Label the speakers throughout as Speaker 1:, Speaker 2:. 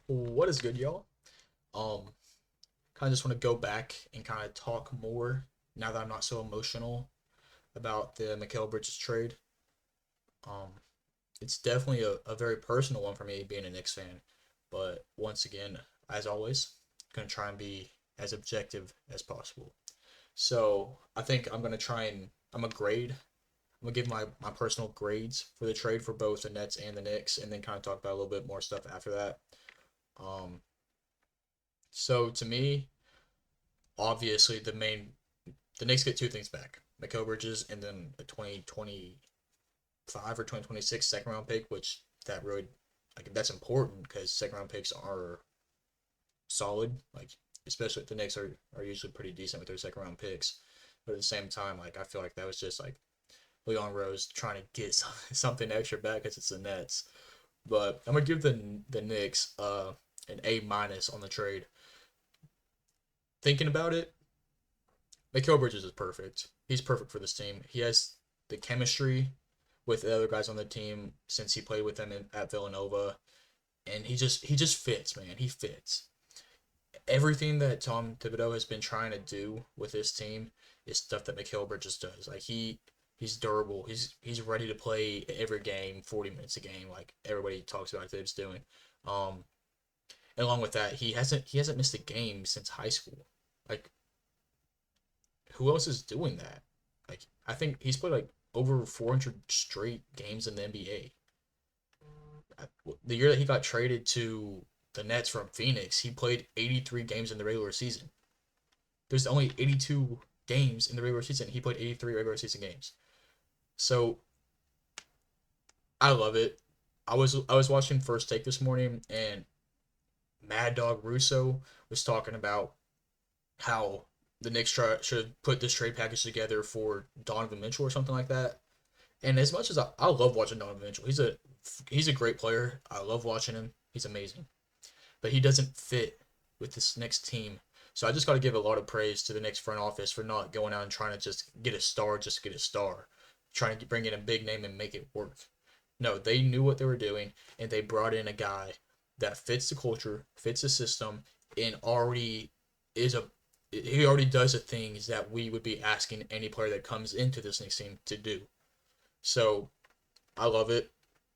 Speaker 1: What is good, y'all? Um, kind of just want to go back and kind of talk more now that I'm not so emotional about the Mikal Bridges trade. Um, it's definitely a very personal one for me being a Knicks fan, but once again, as always, gonna try and be as objective as possible. So I think I'm gonna try and I'm gonna give my personal grades for the trade for both the Nets and the Knicks, and then kind of talk about a little bit more stuff after that. Um, so to me, obviously the Knicks get two things back: Mikal Bridges and then a 2025 or 2026 second round pick, which that really like that's important because second round picks are solid. Like especially if the Knicks are usually pretty decent with their second round picks. But at the same time, like I feel like that was just like Leon Rose trying to get something extra back because it's the Nets. But I'm gonna give the Knicks an A minus on the trade. Thinking about it, Mikal Bridges is perfect. He's perfect for this team. He has the chemistry with the other guys on the team since he played with them at Villanova, and he just fits, man. He fits. Everything that Tom Thibodeau has been trying to do with this team is stuff that Mikal Bridges does. Like he's durable. He's ready to play every game, 40 minutes a game, like everybody talks about Thibs doing. Um, and along with that, he hasn't missed a game since high school. Like who else is doing that? Like I think he's played like over 400 straight games in the NBA. The year that he got traded to the Nets from Phoenix, he played 83 games in the regular season. There's only 82 games in the regular season. He played 83 regular season games. So I love it. I was watching First Take this morning, and Mad Dog Russo was talking about how the Knicks should put this trade package together for Donovan Mitchell or something like that. And as much as I love watching Donovan Mitchell, he's a great player. I love watching him. He's amazing, but he doesn't fit with this next team. So I just got to give a lot of praise to the Knicks front office for not going out and trying to just get a star, just to get a star, trying to bring in a big name and make it work. No, they knew what they were doing, and they brought in a guy that fits the culture, fits the system, and is a he already does the things that we would be asking any player that comes into this next team to do. So I love it.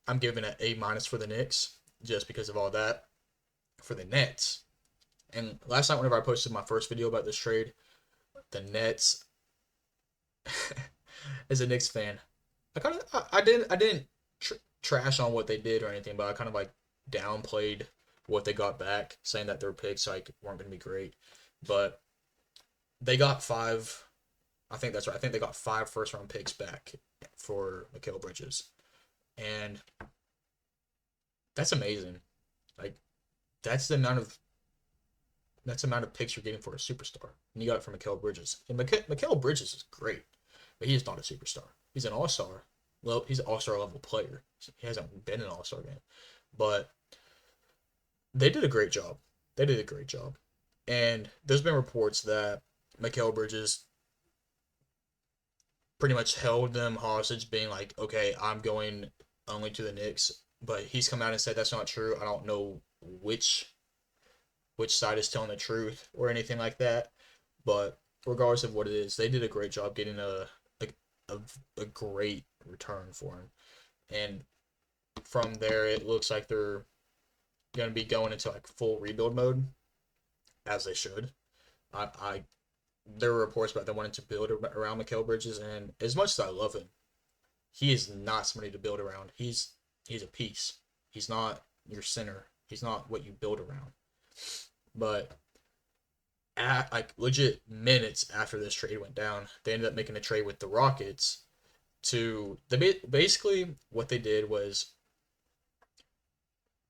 Speaker 1: I'm giving it A minus for the Knicks just because of all that. For the Nets, and last night whenever I posted my first video about this trade, the Nets, as a Knicks fan, I didn't trash on what they did or anything, but I kind of like downplayed what they got back, saying that their picks like weren't going to be great, but they got five. I think that's right. I think they got five first round picks back for Mikal Bridges, and that's amazing. Like that's the amount of picks you're getting for a superstar. And you got it from Mikal Bridges. And Mikal Bridges is great, but he is not a superstar. He's an all-star. Well, he's an all-star level player. He hasn't been an all-star yet. But they did a great job. They did a great job. And there's been reports that Mikal Bridges pretty much held them hostage, being like, okay, I'm going only to the Knicks. But he's come out and said that's not true. I don't know which side is telling the truth or anything like that. But regardless of what it is, they did a great job getting a, a great return for him. And from there, it looks like they're going to be going into like full rebuild mode, as they should. I there were reports about them wanting to build around Mikal Bridges, and as much as I love him, he is not somebody to build around. He's a piece. He's not your center. He's not what you build around. But at like legit minutes after this trade went down, they ended up making a trade with the Rockets to the basically what they did was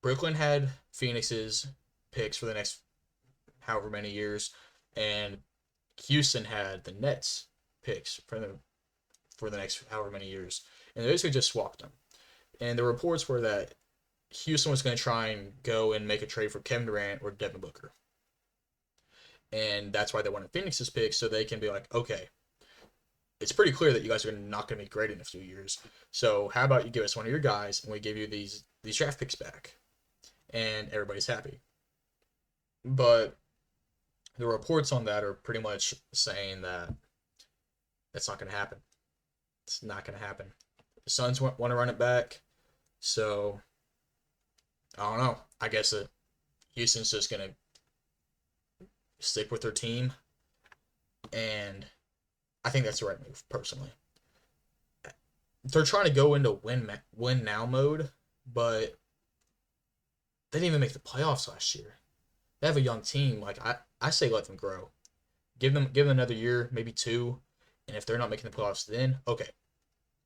Speaker 1: Brooklyn had Phoenix's picks for the next however many years, and Houston had the Nets picks for the next however many years, and they basically just swapped them. And the reports were that Houston was going to try and go and make a trade for Kevin Durant or Devin Booker, and that's why they wanted Phoenix's picks so they can be like, okay, it's pretty clear that you guys are not going to be great in a few years. So how about you give us one of your guys and we give you these draft picks back, and everybody's happy. But the reports on that are pretty much saying that that's not going to happen. It's not going to happen. The Suns want to run it back, so I don't know. I guess Houston's just going to stick with their team, and I think that's the right move personally. They're trying to go into win now mode, but they didn't even make the playoffs last year. They have a young team. Like I say, let them grow. Give them another year, maybe two, and if they're not making the playoffs, then okay,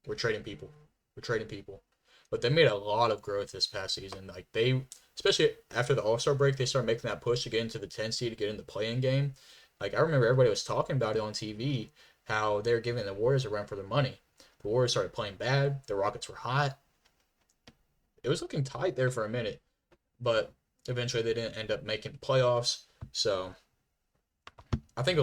Speaker 1: we're trading people. We're trading people. But they made a lot of growth this past season. Like they, especially after the All Star break, they started making that push to get into the 10 seed to get in the play-in game. Like I remember everybody was talking about it on TV, how they're giving the Warriors a run for their money. The Warriors started playing bad. The Rockets were hot. It was looking tight there for a minute, but eventually they didn't end up making the playoffs. So I think a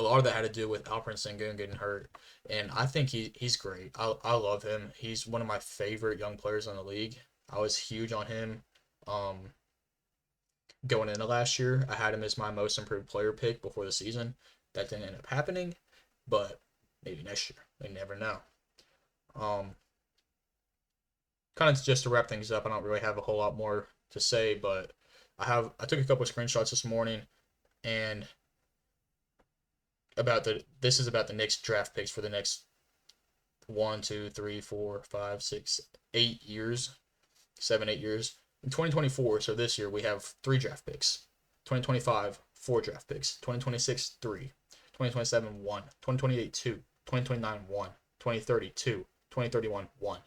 Speaker 1: lot of that had to do with Alperen Sengun getting hurt, and I think he's great. I love him. He's one of my favorite young players in the league. I was huge on him. Um, Going into last year, I had him as my most improved player pick before the season. That didn't end up happening, but maybe next year. We never know. Um, Kind of just to wrap things up. I don't really have a whole lot more to say, but I took a couple of screenshots this morning and this is about the Knicks draft picks for the next 8 years, 7, 8 years. In 2024, so this year, we have 3 draft picks. 2025, 4 draft picks. 2026, 3. 2027, 1. 2028, 2. 2029, 1. 2030, 2. 2031, 1.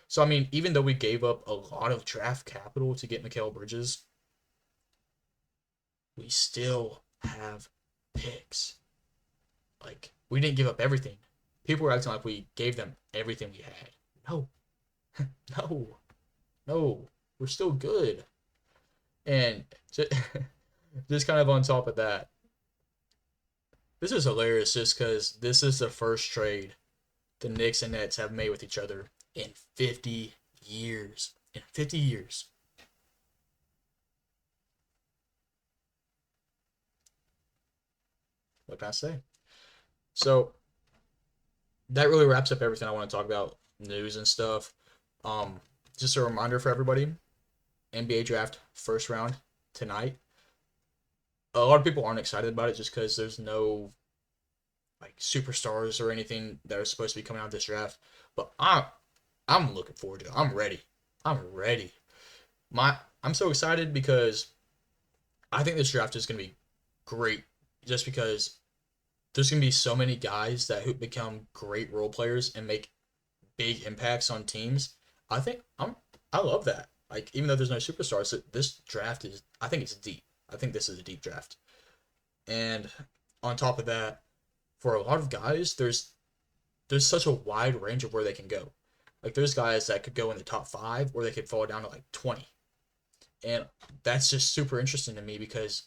Speaker 1: So, I mean, even though we gave up a lot of draft capital to get Mikal Bridges, we still have picks. Like, we didn't give up everything. People were acting like we gave them everything we had. No, no, no. We're still good. And just kind of on top of that, this is hilarious just because this is the first trade the Knicks and Nets have made with each other in 50 years. In 50 years. What can I say? So that really wraps up everything I want to talk about, news and stuff. Um, just a reminder for everybody: NBA draft first round tonight. A lot of people aren't excited about it just because there's no like superstars or anything that are supposed to be coming out of this draft. But I'm looking forward to it. I'm ready. I'm ready. I'm so excited because I think this draft is gonna be great. Just because there's gonna be so many guys that become great role players and make big impacts on teams. I think I love that. Like even though there's no superstars, this draft is I think it's deep. I think this is a deep draft. And on top of that, for a lot of guys, there's such a wide range of where they can go. Like there's guys that could go in the top 5 or they could fall down to like 20. And that's just super interesting to me because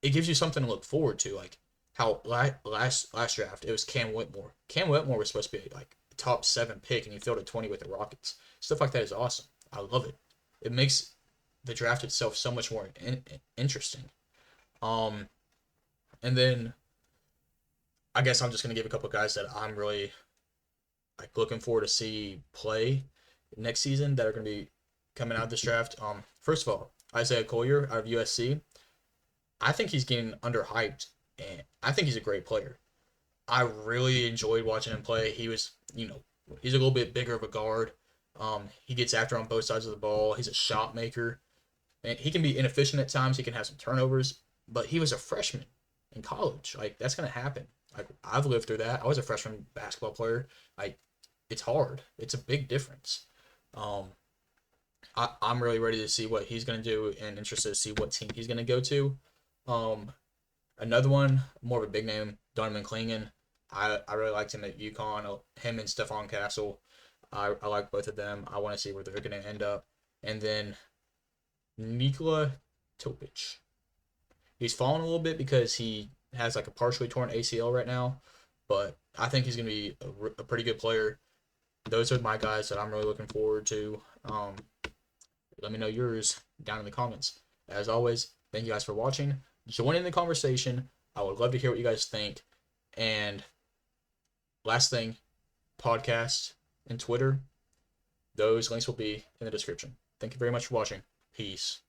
Speaker 1: it gives you something to look forward to. Like how last draft it was Cam Whitmore. Cam Whitmore was supposed to be like a top 7 pick, and he filled at 20 with the Rockets. Stuff like that is awesome. I love it. It makes the draft itself so much more interesting. Um, and then I guess I'm just gonna give a couple of guys that I'm really like looking forward to see play next season that are gonna be coming out of this draft. First of all, Isaiah Collier out of USC. I think he's getting underhyped, and I think he's a great player. I really enjoyed watching him play. He's a little bit bigger of a guard. He gets after on both sides of the ball. He's a shot maker, and he can be inefficient at times. He can have some turnovers, but he was a freshman in college. Like that's gonna happen. Like I've lived through that. I was a freshman basketball player. Like it's hard. It's a big difference. Um, I'm really ready to see what he's gonna do and interested to see what team he's gonna go to. Um, Another one, more of a big name, Donovan Clingan. I really liked him at UConn. Him and Stephon Castle. I like both of them. I want to see where they're going to end up. And then Nikola Topic. He's fallen a little bit because he has like a partially torn ACL right now, but I think he's going to be a pretty good player. Those are my guys that I'm really looking forward to. Let me know yours down in the comments. As always, thank you guys for watching. Join in the conversation. I would love to hear what you guys think. And last thing, podcast and Twitter, those links will be in the description. Thank you very much for watching. Peace.